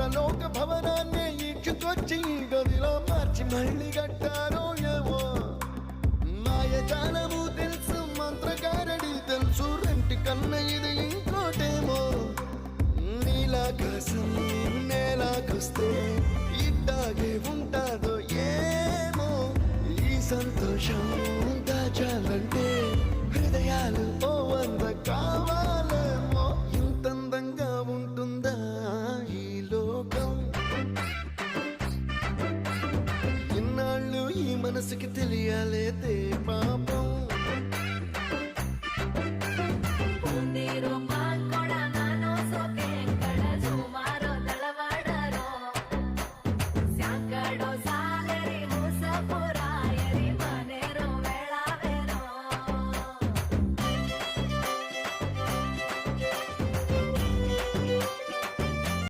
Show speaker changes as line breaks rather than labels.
పరలోక భవనాన్ని ఈడ్చుకొచ్చి గదిలో మార్చి మళ్ళీ కట్టారో ఏమో మాయజాలము తెలుసు మంత్రగారడి తెలుసు రెంటి కన్న ఇది ఇంకోటేమో నీలాకాశం నేలాకొస్తే ఇట్టాగే ఉంటాదో ఏమో ఈ సంతోషం